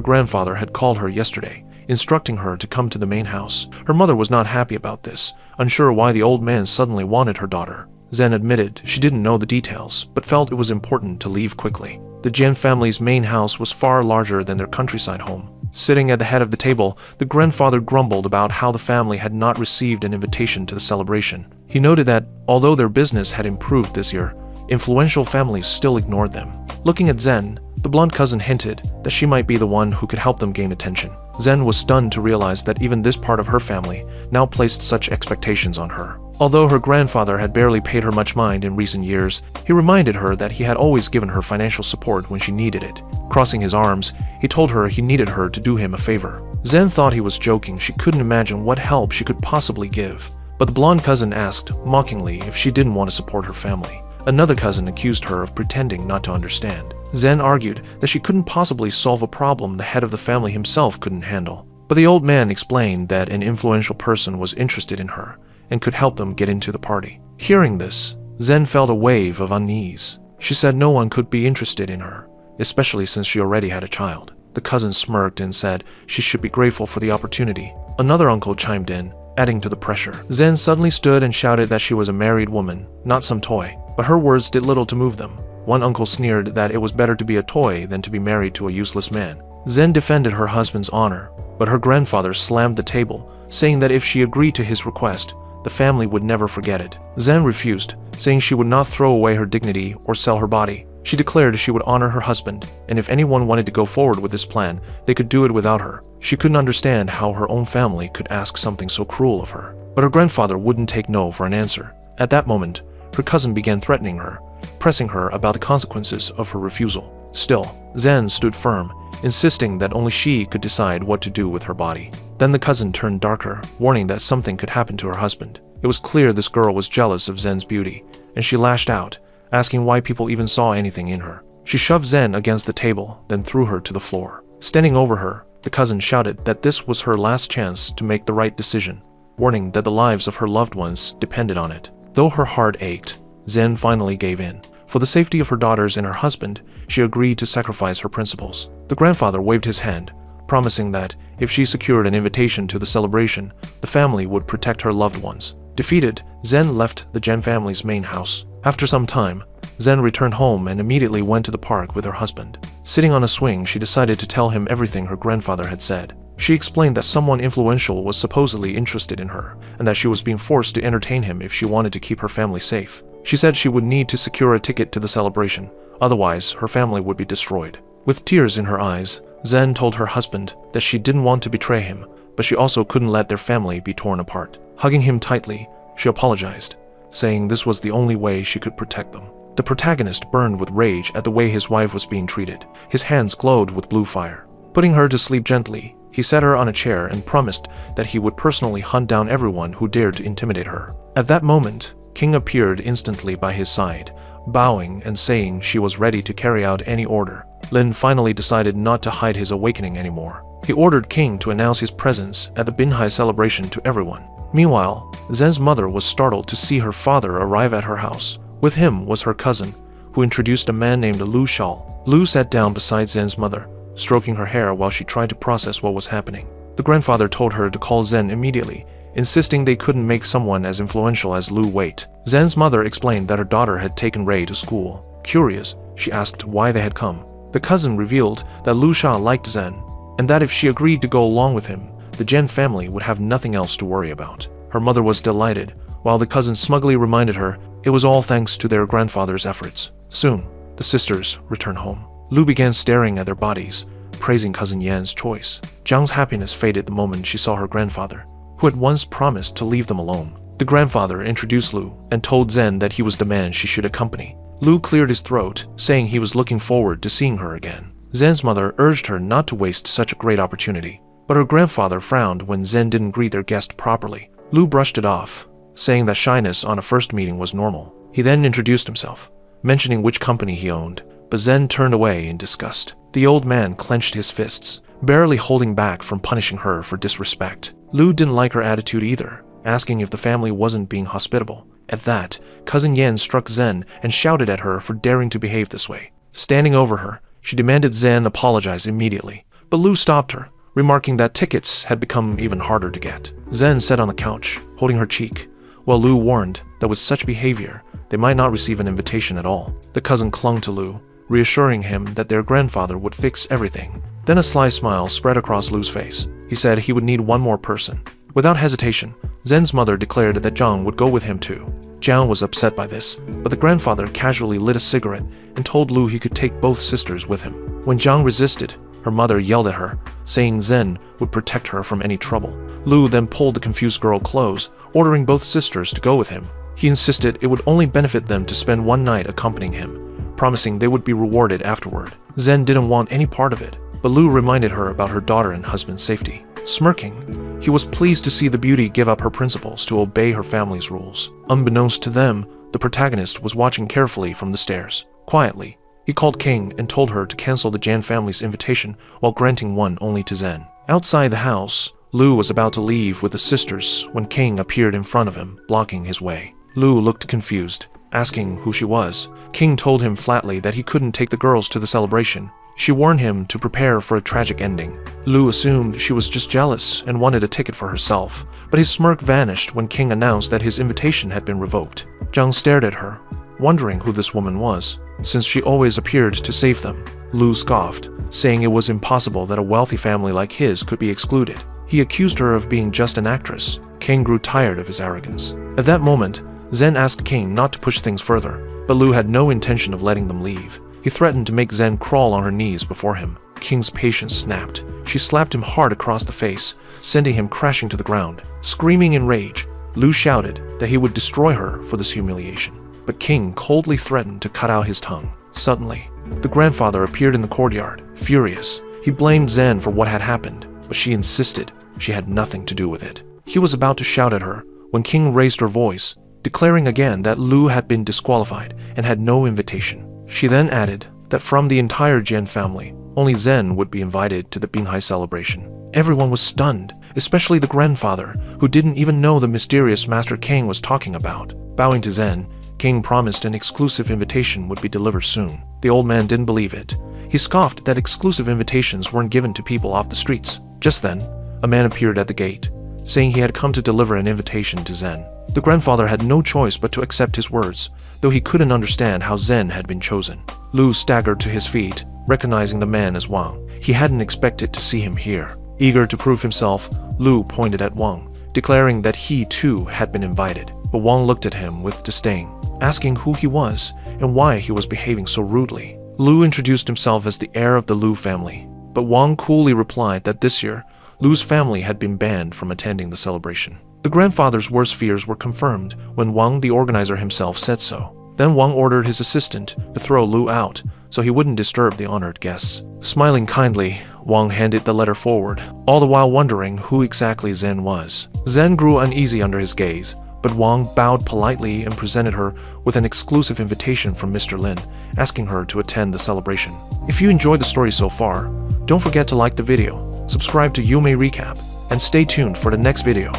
grandfather had called her yesterday, instructing her to come to the main house. Her mother was not happy about this, unsure why the old man suddenly wanted her daughter. Zhen admitted she didn't know the details, but felt it was important to leave quickly. The Jian family's main house was far larger than their countryside home. Sitting at the head of the table, the grandfather grumbled about how the family had not received an invitation to the celebration. He noted that, although their business had improved this year, influential families still ignored them. Looking at Zhen, the blonde cousin hinted that she might be the one who could help them gain attention. Zhen was stunned to realize that even this part of her family now placed such expectations on her. Although her grandfather had barely paid her much mind in recent years, he reminded her that he had always given her financial support when she needed it. Crossing his arms, he told her he needed her to do him a favor. Zhen thought he was joking. She couldn't imagine what help she could possibly give. But the blonde cousin asked, mockingly, if she didn't want to support her family. Another cousin accused her of pretending not to understand. Zhen argued that she couldn't possibly solve a problem the head of the family himself couldn't handle. But the old man explained that an influential person was interested in her and could help them get into the party. Hearing this, Zhen felt a wave of unease. She said no one could be interested in her, especially since she already had a child. The cousin smirked and said she should be grateful for the opportunity. Another uncle chimed in, adding to the pressure. Zhen suddenly stood and shouted that she was a married woman, not some toy. But her words did little to move them. One uncle sneered that it was better to be a toy than to be married to a useless man. Zhen defended her husband's honor, but her grandfather slammed the table, saying that if she agreed to his request, the family would never forget it. Zhen refused, saying she would not throw away her dignity or sell her body. She declared she would honor her husband, and if anyone wanted to go forward with this plan, they could do it without her. She couldn't understand how her own family could ask something so cruel of her. But her grandfather wouldn't take no for an answer. At that moment, her cousin began threatening her, pressing her about the consequences of her refusal. Still, Zhen stood firm, insisting that only she could decide what to do with her body. Then the cousin turned darker, warning that something could happen to her husband. It was clear this girl was jealous of Zhen's beauty, and she lashed out, asking why people even saw anything in her. She shoved Zhen against the table, then threw her to the floor. Standing over her, the cousin shouted that this was her last chance to make the right decision, warning that the lives of her loved ones depended on it. Though her heart ached, Zhen finally gave in. For the safety of her daughters and her husband, she agreed to sacrifice her principles. The grandfather waved his hand, promising that if she secured an invitation to the celebration, the family would protect her loved ones. Defeated, Zhen left the Zhen family's main house. After some time, Zhen returned home and immediately went to the park with her husband. Sitting on a swing, she decided to tell him everything her grandfather had said. She explained that someone influential was supposedly interested in her, and that she was being forced to entertain him if she wanted to keep her family safe. She said she would need to secure a ticket to the celebration, otherwise her family would be destroyed. With tears in her eyes, Zhen told her husband that she didn't want to betray him, but she also couldn't let their family be torn apart. Hugging him tightly, she apologized, saying this was the only way she could protect them. The protagonist burned with rage at the way his wife was being treated. His hands glowed with blue fire. Putting her to sleep gently, he set her on a chair and promised that he would personally hunt down everyone who dared to intimidate her. At that moment, King appeared instantly by his side, bowing and saying she was ready to carry out any order. Lin finally decided not to hide his awakening anymore. He ordered King to announce his presence at the Binhai celebration to everyone. Meanwhile, Zhen's mother was startled to see her father arrive at her house. With him was her cousin, who introduced a man named Lu Shao. Lu sat down beside Zhen's mother, stroking her hair while she tried to process what was happening. The grandfather told her to call Zhen immediately, insisting they couldn't make someone as influential as Lu wait. Zhen's mother explained that her daughter had taken Ray to school. Curious, she asked why they had come. The cousin revealed that Lu Sha liked Zhen, and that if she agreed to go along with him, the Zhen family would have nothing else to worry about. Her mother was delighted, while the cousin smugly reminded her it was all thanks to their grandfather's efforts. Soon, the sisters returned home. Lu began staring at their bodies, praising cousin Yan's choice. Zhang's happiness faded the moment she saw her grandfather, who had once promised to leave them alone. The grandfather introduced Lu and told Zhen that he was the man she should accompany. Lu cleared his throat, saying he was looking forward to seeing her again. Zhen's mother urged her not to waste such a great opportunity, but her grandfather frowned when Zhen didn't greet their guest properly. Lu brushed it off, saying that shyness on a first meeting was normal. He then introduced himself, mentioning which company he owned, but Zen turned away in disgust. The old man clenched his fists, barely holding back from punishing her for disrespect. Lu didn't like her attitude either, asking if the family wasn't being hospitable. At that, cousin Yan struck Zen and shouted at her for daring to behave this way. Standing over her, she demanded Zen apologize immediately, but Lu stopped her, remarking that tickets had become even harder to get. Zen sat on the couch, holding her cheek, while Lu warned that with such behavior, they might not receive an invitation at all. The cousin clung to Lu, reassuring him that their grandfather would fix everything. Then a sly smile spread across Lu's face. He said he would need one more person. Without hesitation, Zen's mother declared that Zhang would go with him too. Jiang was upset by this, but the grandfather casually lit a cigarette and told Lu he could take both sisters with him. When Jiang resisted, her mother yelled at her, saying Zen would protect her from any trouble. Lu then pulled the confused girl close, ordering both sisters to go with him. He insisted it would only benefit them to spend one night accompanying him, promising they would be rewarded afterward. Zen didn't want any part of it, but Lu reminded her about her daughter and husband's safety. Smirking, he was pleased to see the beauty give up her principles to obey her family's rules. Unbeknownst to them, the protagonist was watching carefully from the stairs. Quietly, he called King and told her to cancel the Jan family's invitation while granting one only to Zen. Outside the house, Lu was about to leave with the sisters when King appeared in front of him, blocking his way. Lu looked confused, asking who she was. King told him flatly that he couldn't take the girls to the celebration. She warned him to prepare for a tragic ending. Lu assumed she was just jealous and wanted a ticket for herself, but his smirk vanished when King announced that his invitation had been revoked. Zhang stared at her, wondering who this woman was, since she always appeared to save them. Lu scoffed, saying it was impossible that a wealthy family like his could be excluded. He accused her of being just an actress. King grew tired of his arrogance. At that moment, Zen asked King not to push things further, but Lu had no intention of letting them leave. He threatened to make Zen crawl on her knees before him. King's patience snapped. She slapped him hard across the face, sending him crashing to the ground. Screaming in rage, Lu shouted that he would destroy her for this humiliation. But King coldly threatened to cut out his tongue. Suddenly, the grandfather appeared in the courtyard, furious. He blamed Zen for what had happened, but she insisted she had nothing to do with it. He was about to shout at her when King raised her voice, declaring again that Lu had been disqualified and had no invitation. She then added that from the entire Jian family, only Zen would be invited to the Binghai celebration. Everyone was stunned, especially the grandfather, who didn't even know the mysterious Master King was talking about. Bowing to Zen, King promised an exclusive invitation would be delivered soon. The old man didn't believe it. He scoffed that exclusive invitations weren't given to people off the streets. Just then, a man appeared at the gate, saying he had come to deliver an invitation to Zen. The grandfather had no choice but to accept his words, though he couldn't understand how Zen had been chosen. Lu staggered to his feet, recognizing the man as Wang. He hadn't expected to see him here. Eager to prove himself, Lu pointed at Wang, declaring that he too had been invited. But Wang looked at him with disdain, asking who he was and why he was behaving so rudely. Lu introduced himself as the heir of the Lu family, but Wang coolly replied that this year, Lu's family had been banned from attending the celebration. The grandfather's worst fears were confirmed when Wang, the organizer himself, said so. Then Wang ordered his assistant to throw Lu out so he wouldn't disturb the honored guests. Smiling kindly, Wang handed the letter forward, all the while wondering who exactly Zen was. Zen grew uneasy under his gaze, but Wang bowed politely and presented her with an exclusive invitation from Mr. Lin, asking her to attend the celebration. If you enjoyed the story so far, don't forget to like the video, subscribe to Yume Recap, and stay tuned for the next video.